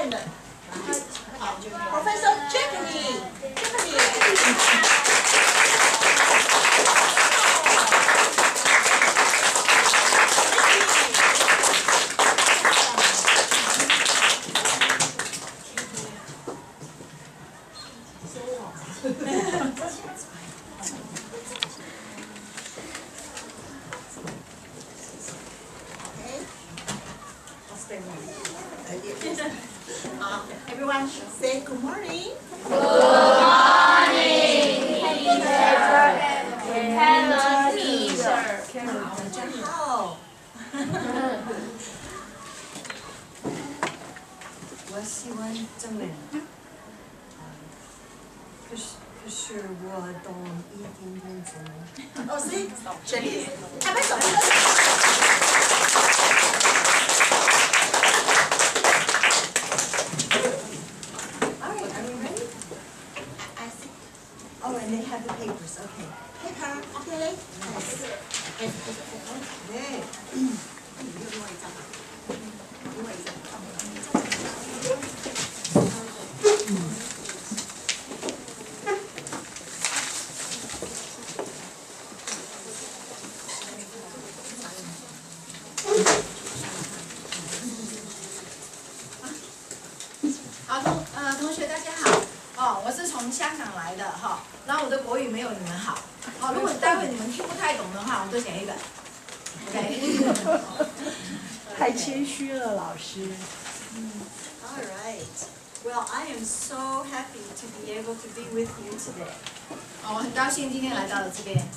面的。好 ，Professor Jackie。Everyone say good morning. Good morning, teacher. Hello, teacher. 大家好。我喜欢中文，可是我懂一点点中文。哦，是，这里，拍拍手。Oh, and they have the papers. Okay. Paper, okay. Nice. Okay. 另外一张。好，同学大家好。哦，我是从香港来的哈，然后我的国语没有你们好。哦，如果待会你们听不太懂的话，我多写一本。OK。太谦虚了，老师。All right. Well, I am so happy to be able to be with you today. 哦，我很高兴今天来到了这边。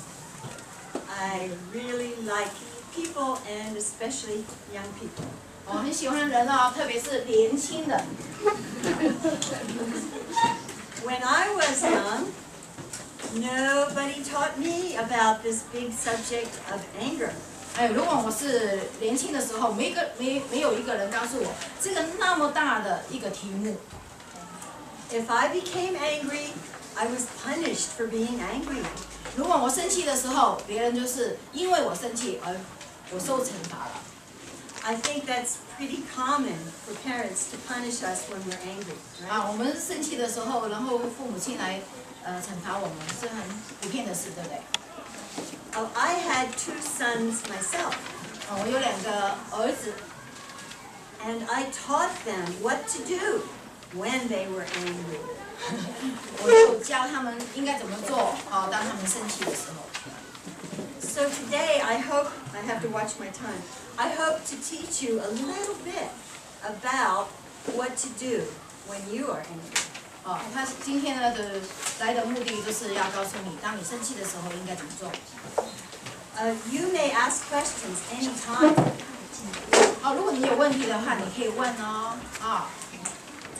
I really like people and especially young people. 我很喜欢人哦，特别是年轻的。When I was young, nobody taught me about this big subject of anger. 哎，如果我是年轻的时候，没有一个人告诉我这个那么大的一个题目。If I became angry, I was punished for being angry. 如果我生气的时候，别人就是因为我生气而我受惩罚了。I think that's pretty common for parents to punish us when we're angry. 啊，我们生气的时候，然后父母亲来惩罚我们，是很普遍的事，对不对？ Oh, I had 2 sons myself. 我有2个儿子。And I taught them what to do when they were angry. 我就教他们应该怎么做，当他们生气的时候。So today I hope, I have to watch my time, I hope to teach you a little bit about what to do when you are angry. 他今天呢来的目的就是要告诉你，当你生气的时候应该怎么做。You may ask questions anytime. 如果你有问题的话，你可以问哦。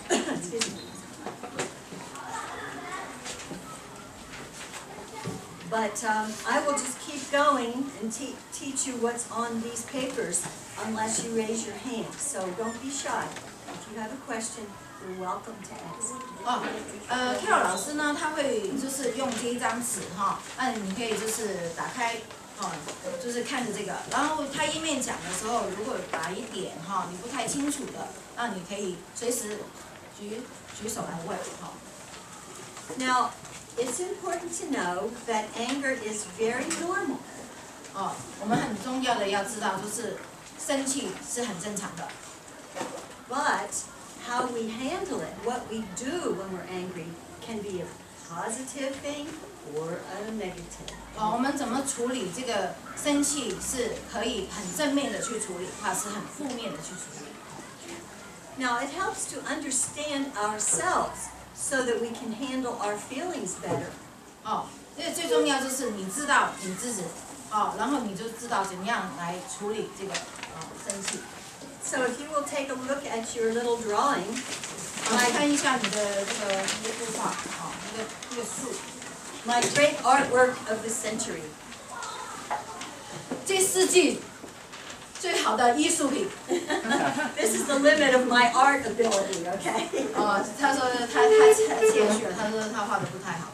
Excuse me. But I will just keep going and teach you what's on these papers unless you raise your hand. So don't be shy. If you have a question, you're welcome to ask. Carol 老师呢，他会就是用这一张纸哈，那你可以就是打开，就是看着这个，然后他一面讲的时候，如果有哪一点哈你不太清楚的，那你可以随时举手来问哈。Now, it's important to know that anger is very normal. 我们很重要的要知道，就是生气是很正常的。But how we handle it, what we do when we're angry, can be a positive thing or a negative. 我们怎么处理这个生气是可以很正面的去处理，或是很负面的去处理。Now, it helps to understand ourselves so that we can handle our feelings better. 这个最重要就是你知道你自己，然后你就知道怎么样来处理这个生气。So if you will take a look at your little drawing, 来看一下你的这个幅画，那个树。My great artwork of the century. 这世纪最好的艺术品。This is the limit of my art ability, okay? 他说他太谦虚了，他说他画的不太好。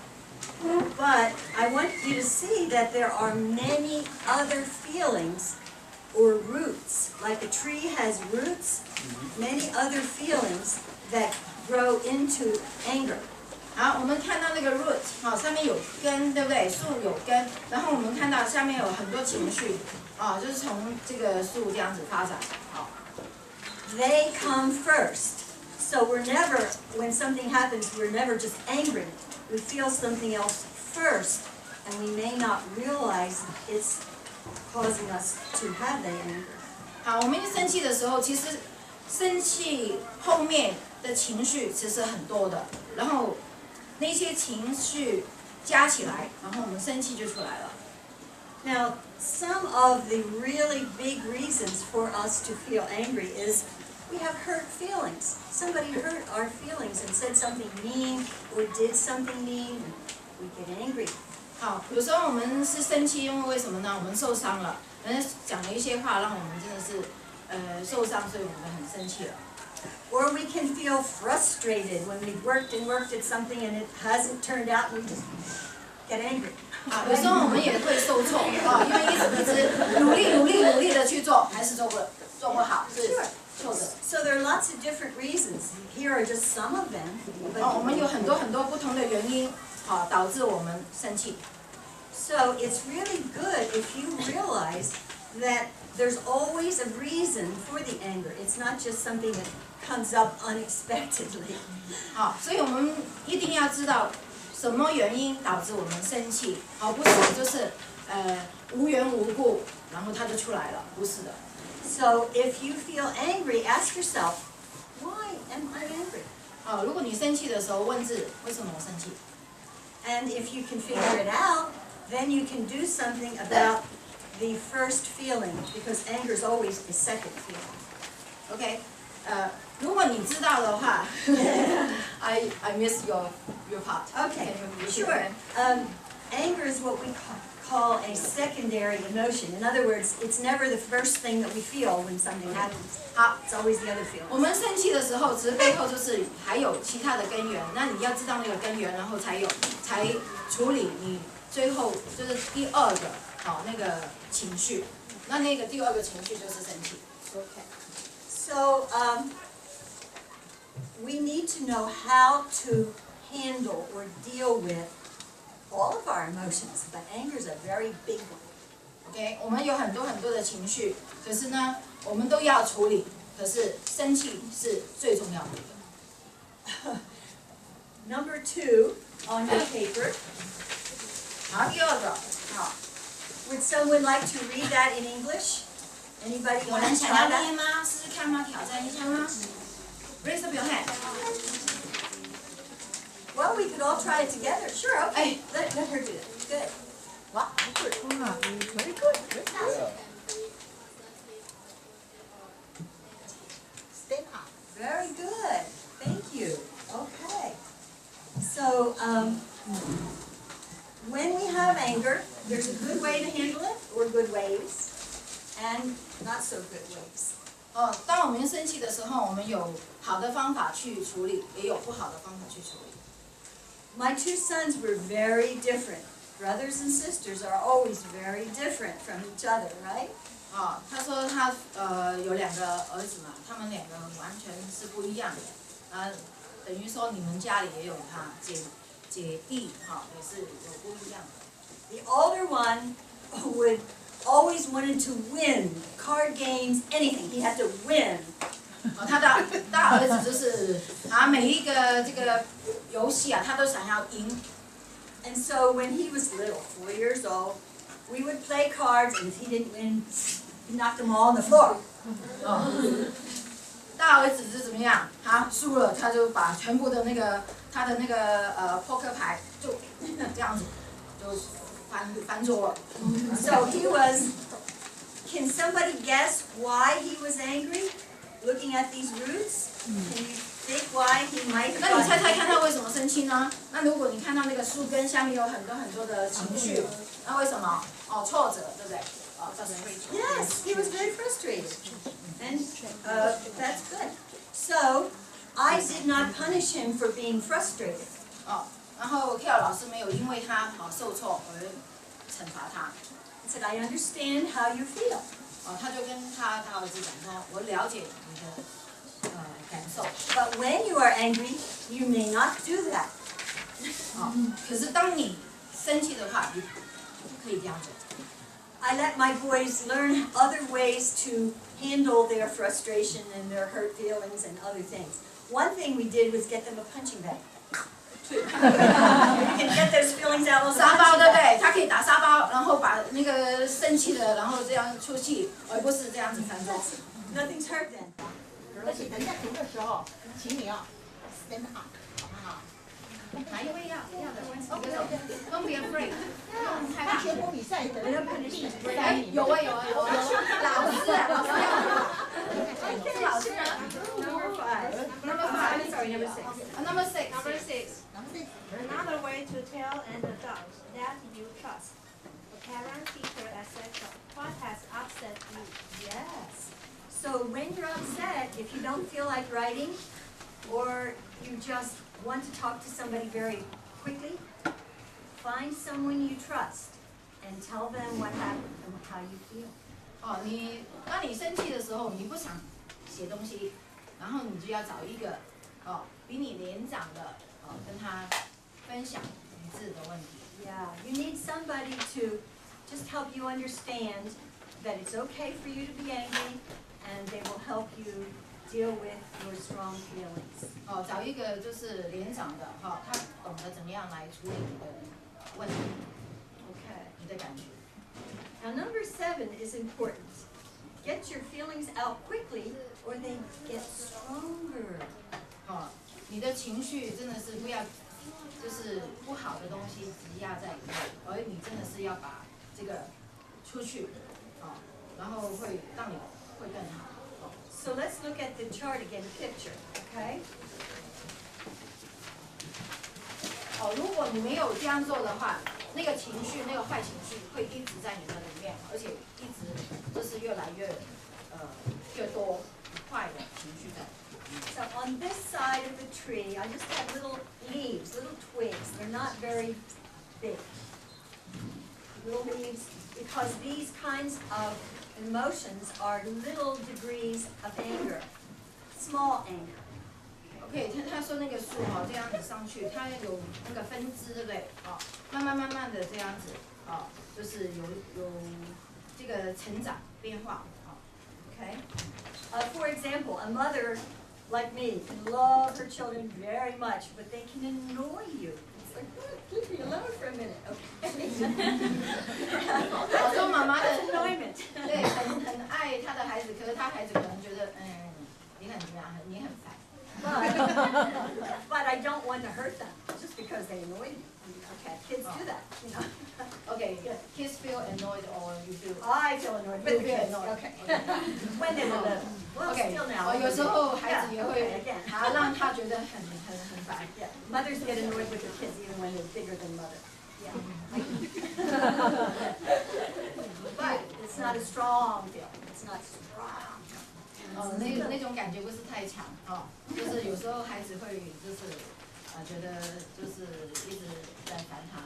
But I want you to see that there are many other feelings or roots. Like a tree has roots, many other feelings that grow into anger. 好，我们看到那个 root， 好，上面有根，对不对？树有根，然后我们看到下面有很多情绪，啊，就是从这个树这样子发展，好。They come first. So we're never, when something happens, we're never just angry. We feel something else first, and we may not realize it's causing us to have that anger. 好，我们一生气的时候，其实生气后面的情绪其实很多的，然后那些情绪加起来，然后我们生气就出来了。Now, some of the really big reasons for us to feel angry is we have hurt feelings. Somebody hurt our feelings and said something mean or did something mean, and we get angry. 好，有时候我们是生气，因为为什么呢？我们受伤了，人家讲了一些话，让我们真的是受伤，所以我们很生气了。Or we can feel frustrated when we've worked and worked at something and it hasn't turned out, and we just get angry. 啊，有时候我们也会受挫啊，因为一直努力的去做，还是做不好，是错的。So there are lots of different reasons. Here are just some of them. 我们有很多不同的原因，啊，导致我们生气。So it's really good if you realize that there's always a reason for the anger. It's not just something that comes up unexpectedly. 好，所以我们一定要知道什么原因导致我们生气，而不是就是无缘无故，然后它就出来了，不是的。So if you feel angry, ask yourself, why am I angry? 好，如果你生气的时候问自己，为什么我生气？ And if you can figure it out, then you can do something about the first feeling, because anger is always the second feeling. OK，如果你知道的话，I miss your part. Okay, Can you repeat sure. again? Anger is what we call a secondary emotion. In other words, it's never the first thing that we feel when something happens. 好， It's always the other feeling. 我们生气的时候，其实背后就是还有其他的根源。那你要知道那个根源，然后才处理你最后就是第二个那个情绪。那个第二个情绪就是生气。OK。So we need to know how to handle or deal with all of our emotions, but anger is a very big one. OK， 我们有很多的情绪，可是呢，我们都要处理。可是生气是最重要的一个。Number 2 on your paper. 好，第二个，好。Would someone like to read that in English? Anybody 有 want 人 to 想 try 要 that? 念吗？试试看吗？挑战一下吗 ？Raise up your hand. Well, we could all try it together. Sure, okay. Hey. Let her do it. Good. Wow. Very good. Stand up. Very good. Thank you. Okay. So, when we have anger, there's a good way to handle it, or good ways, and not so good ways. 当我们生气的时候，我们有好的方法去处理，也有不好的方法去处理。My 2 sons were very different. Brothers and sisters are always very different from each other, right? 他说他有2个儿子嘛，他们2个完全是不一样的。等于说你们家里也有他姐弟也是有不一样的。The older one would always wanted to win card games, anything. He had to win. 他的大儿子就是每一个这个游戏他都想要赢。And so when he was little, 4 years old, we would play cards, and if he didn't win, he knocked them all on the floor. 大儿子是怎么样？他输了，他就把全部的他的poker 牌就这样子就翻桌了。So he was. Can somebody guess why he was angry? Looking at these roots, can you think why he might? 那你猜猜看他为什么生气呢？那如果你看到那个树根下面有很多的情绪，那为什么？挫折，对不对Yes, he was very frustrated, and that's good. So I did not punish him for being frustrated. 然后 Carol 老师没有因为他受挫而惩罚他。 I said, I understand how you feel. 他就跟他儿子讲说，我了解你的感受。But when you are angry, you may not do that. 可是当你生气的话，你不可以这样做。I let my boys learn other ways to handle their frustration and their hurt feelings and other things. One thing we did was get them a punching bag. You can get those feelings out with a 沙包 punching 对不 bag. 对？他可以打沙包，然后把那个生气的，然后这样出气，而不是这样子翻桌。Nothing's hurt then. 而且等一下读的时候，请你要 stand up，好不好？哪一位要的？Don't be afraid，不用害怕。全国比赛的第哎，有啊，老师啊，是老师啊。Number 5. Number 5. Sorry, number 6. Number 6. Number 6. Another way to tell an adult that you trust, a parent, teacher, etc. What has upset you? Yes. So when you're upset, if you don't feel like writing, or you just want to talk to somebody very quickly, find someone you trust and tell them what happened and how you feel. 当你生气的时候，你不想写东西，然后你就要找一个比你年长的跟他分享你自己的问题。Yeah, you need somebody to just help you understand that it's okay for you to be angry, and they will help you deal with your strong feelings. 找一个就是年长的他懂得怎么样来处理你的问题， Okay. 你的感觉。Now number 7 is important. Get your feelings out quickly, or they get stronger. 你的情绪真的是不要，就是不好的东西积压在里面，而你真的是要把这个出去，然后会让你会更好。So let's look at the chart again, the picture, okay? 如果你没有这样做的话，那个情绪，那个坏情绪会一直在你的里面，而且一直就是越来越多坏的情绪在。So on this side of the tree, I just have little leaves, little twigs. They're not very big. Little leaves, because these kinds of emotions are little degrees of anger, small anger. OK， 他说那个树这样子上去，它有那个分支，对不对？慢慢的这样子，就是有这个成长变化。Okay. For example, a mother like me can love her children very much, but they can annoy you. It's like, leave me alone for a minute, okay? 我说妈妈的 That's annoyment. 对，很爱他的孩子，可是他孩子可能觉得，你很怎么样，你很烦。But I don't want to hurt them just because they annoy me. Okay, kids do that, you know. OK, kids feel annoyed or you feel. I feel annoyed with You the feel kids. annoyed. Okay. When they were little. Well, OK， still now. 有时候孩子也 Yeah, 会 okay, again. 让他觉得很烦。Yeah, mothers get annoyed with their kids even when they're bigger than mother. Yeah. But it's not a strong feeling. It's not strong. 那种感觉不是太强就是有时候孩子会就是觉得就是一直在烦他。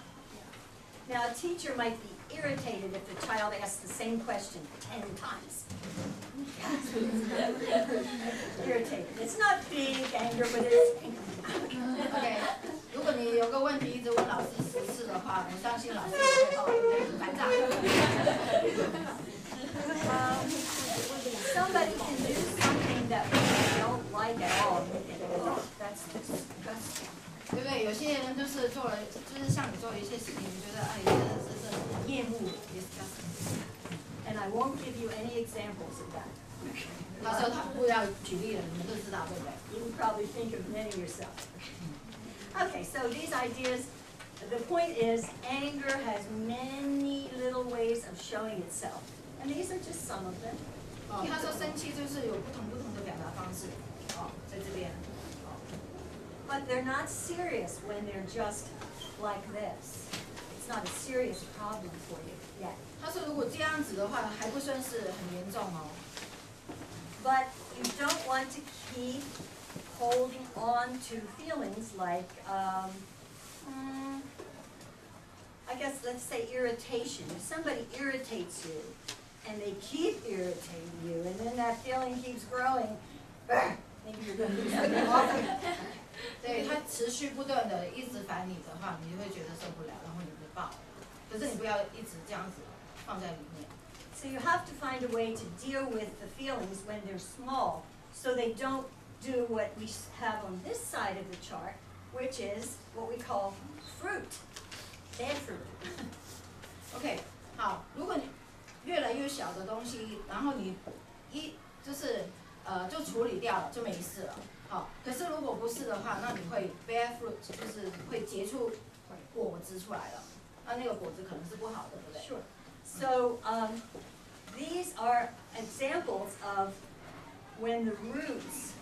Now, a teacher might be irritated if the child asks the same question 10 times. Irritated. It's not big anger, but it's anger. OK， 如果你有个问题一直问老师10次的话，我相信老师也会很烦躁。Somebody can do something that we don't like at all. And we think, oh, that's disgusting. 对不对？有些人就是做了，就是像你做一些事情，你觉得真的是很厌恶 disgusting。 And I won't give you any examples of that. 到时候他不要举例了，你们都知道，对不对？ You can probably think of many yourself. Okay, so these ideas, the point is anger has many little ways of showing itself. And these are just some of them. 他说生气就是有不同的表达方式，在这边。But they're not serious when they're just like this. It's not a serious problem for you yet. 他说如果这样子的话，还不算是很严重哦。But you don't want to keep holding on to feelings like, I guess let's say irritation. If somebody irritates you, and they keep irritating you, and then that feeling keeps growing, maybe you're going to do something awful. 对，它持续不断的一直烦你的话，你就会觉得受不了，然后你就爆。可是你不要一直这样子放在里面。So you have to find a way to deal with the feelings when they're small, so they don't do what we have on this side of the chart, which is what we call fruit, bad fruit. OK， 好，如果你越来越小的东西，然后你就处理掉了，就没事了。好，可是如果不是的话，那你会 bear fruit， 就是会结出果子出来了。那个果子可能是不好的，对不对？ Sure. So these are examples of when the roots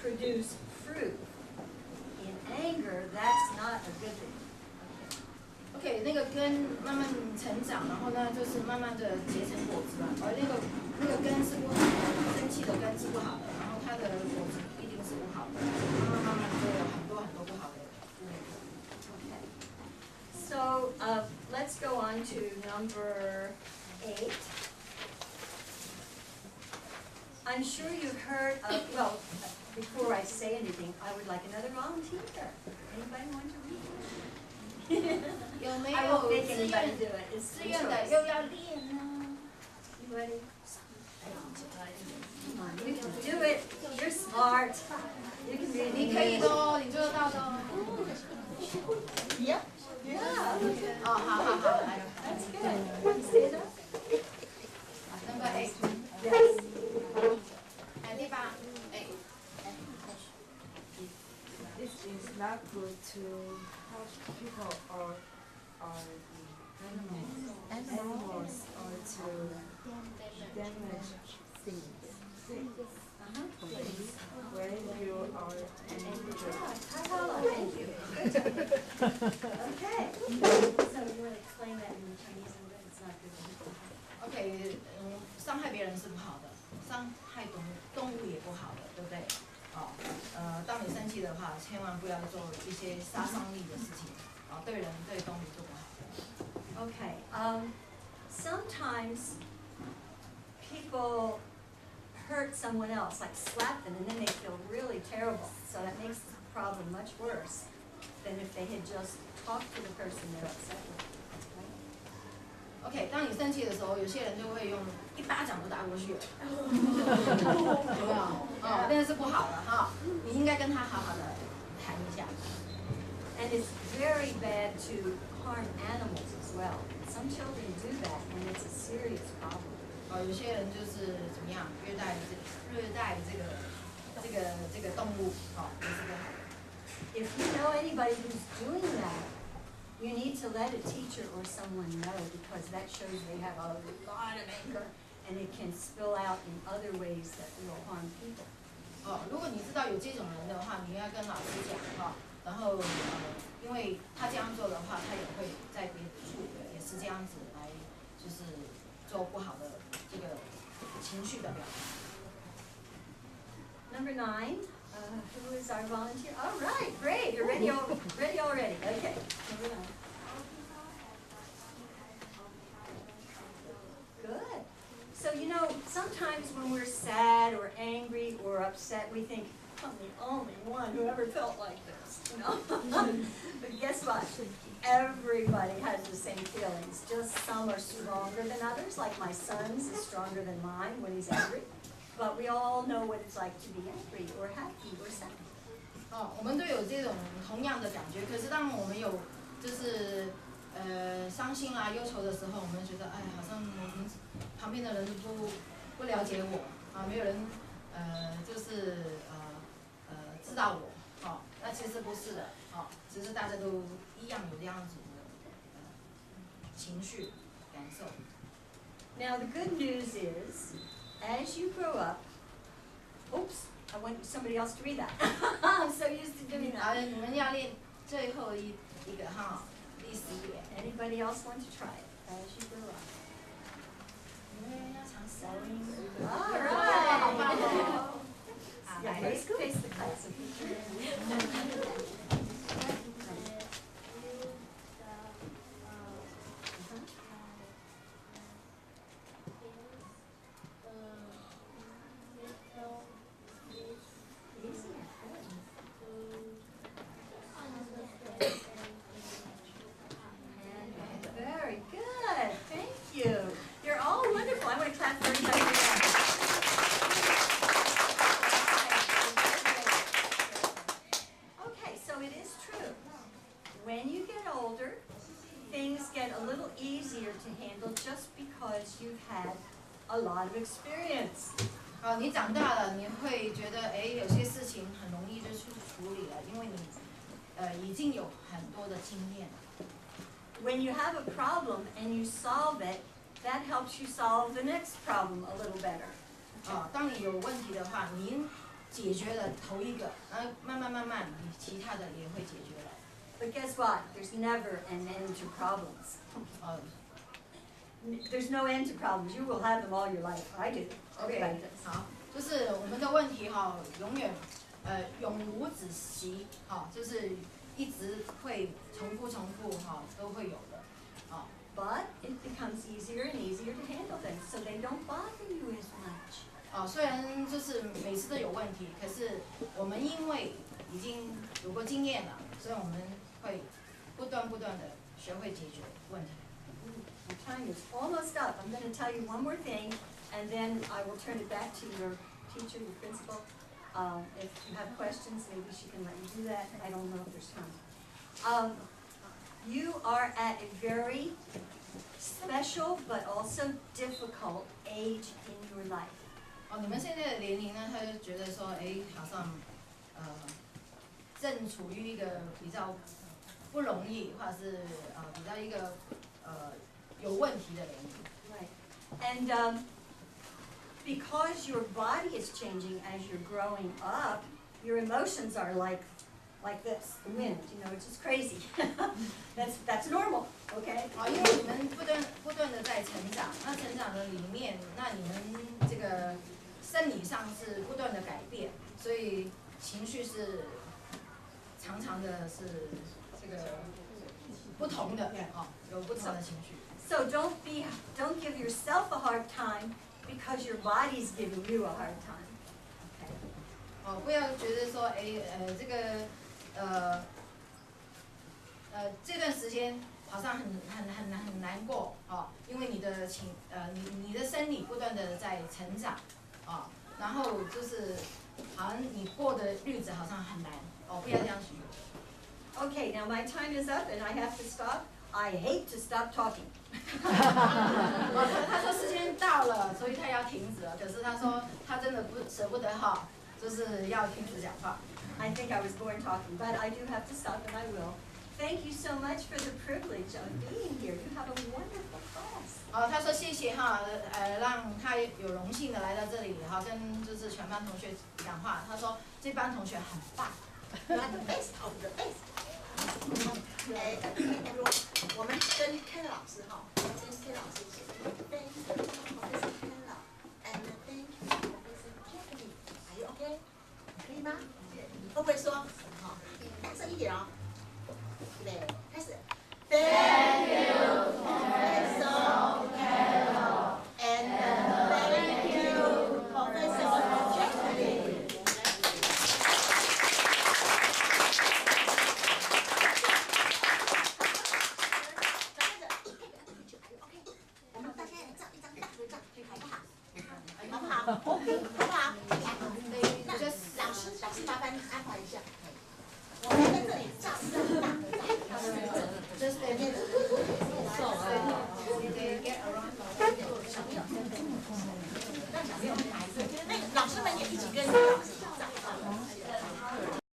produce fruit. In anger, that's not a good thing. OK， 那个根慢慢成长，然后呢，就是慢慢的结成果子了。而那个根是不好的，生气的根是不好的，然后它的果子一定是不好的，慢慢就有很多不好的负面。 Okay. So let's go on to number 8. I'm sure you've heard of, well, before I say anything, I would like another volunteer. Anybody want to read? 有没 I 有 won't make 自 anybody 愿 do it. It's 自愿的 choice. 又要练呢？ Anybody? Come on, you can do it. You're smart. You can read 你可以的哦，你做得到的哦。 Yeah. Yeah. 哦，好，来。 That's good. Can you say that? Number 8。 Yes. 来第8，哎。 It is not good to hurt people or animals or to damage things when you are angry. Thank you. Okay. So you want to explain that in Chinese and it's not good. OK， 伤害别人是不好的，伤害动物也不好的，对不对？当你生气的话，千万不要做一些杀伤力的事情，对人对动物都不好的。 Okay. Sometimes people hurt someone else, like slap them, and then they feel really terrible. So that makes the problem much worse than if they had just talked to the person they're upset with. OK， 当你生气的时候，有些人就会用一巴掌就打过去了，有没有？那个是不好的哈，你应该跟他好好的谈一下。 And it's very bad to harm animals as well. Some children do that, and it's a serious problem. 有些人就是怎么样虐待这个动物，也是不好的。 If you know anybody who's doing that, you need to let a teacher or someone know, because that shows they have a lot of anger, and it can spill out in other ways that will harm people. 如果你知道有这种人的话，你要跟老师讲然后因为他这样做的话，他也会在别处也是这样子来，就是做不好的这个情绪的表达。 Number 9, who is our volunteer? All right, great, you're ready already. Okay, number 9. Good. So you know, sometimes when we're sad or angry or upset, we think, I'm the only one who ever felt like this, you know? But guess what? Everybody has the same feelings, just some are stronger than others, like my son's is stronger than mine when he's angry. But we all know what it's like to be angry or happy or sad. 我们都有这种同样的感觉。可是当我们有就是伤心啊、忧愁的时候，我们觉得好像我们旁边的人不了解我没有人就是知道我那其实不是的只是大家都一样有这样子的情绪感受。 Now the good news is, as you grow up, oops, I want somebody else to read that. I'm so used to doing that. 你们要练最后一个第11页。 Anybody else want to try it as you grow up? 因为要常sewing。 All 好棒 right. 哦！ Yeah, face the class. things get a little easier to handle just because you've had a lot of experience. 好，你长大了，你会觉得有些事情很容易就去处理了，因为你已经有很多的经验了。When you have a problem and you solve it, that helps you solve the next problem a little better. 当你有问题的话，你解决了头一个，然后慢慢，你其他的也会解决了。But guess what? There's never an end to problems. There's no end to problems. You will have them all your life. I do. OK， 好，就是我们的问题永远永无止息，就是一直会重复都会有的，But it becomes easier and easier to handle things, so they don't bother you as much. 虽然就是每次都有问题，可是我们因为已经有过经验了，所以我们会不断的学会解决问题。My time is almost up. I'm going to tell you one more thing, and then I will turn it back to your teacher, your principal. If you have questions, maybe she can let you do that. I don't know if there's time. You are at a very special but also difficult age in your life. 你们现在的年龄呢，他就觉得说，好像正处于一个比较不容易，或者是比较一个有问题的年龄。Right. And because your body is changing as you're growing up, your emotions are like this, the wind. It's just crazy. That's normal, okay? 因为你们不断的在成长，那成长的里面，那你们这个生理上是不断的改变，所以情绪是常的是这个不同的，有不同的情绪。So don't give yourself a hard time because your body's giving you a hard time. Okay. 不要觉得说，这个这段时间好像很难过，因为你的生理不断的在成长，然后就是好像你过的日子好像很难，不要这样想。Okay, now my time is up and I have to stop. I hate to stop talking. 他说时间到了，所以他要停止了。可是他说他真的舍不得就是要停止讲话。I think I was born talking, but I do have to stop and I will. Thank you so much for the privilege of being here. You have a wonderful class. 他说谢谢让他有荣幸的来到这里，跟就是全班同学讲话。他说这班同学很棒。You are the best of the best. 我们跟 Carol 老师说 ，Thank you, Professor Carol, and thank you, Professor Jackie. Are you okay? 可以吗？会不会说？大声一点哦。对，开始。Thank you.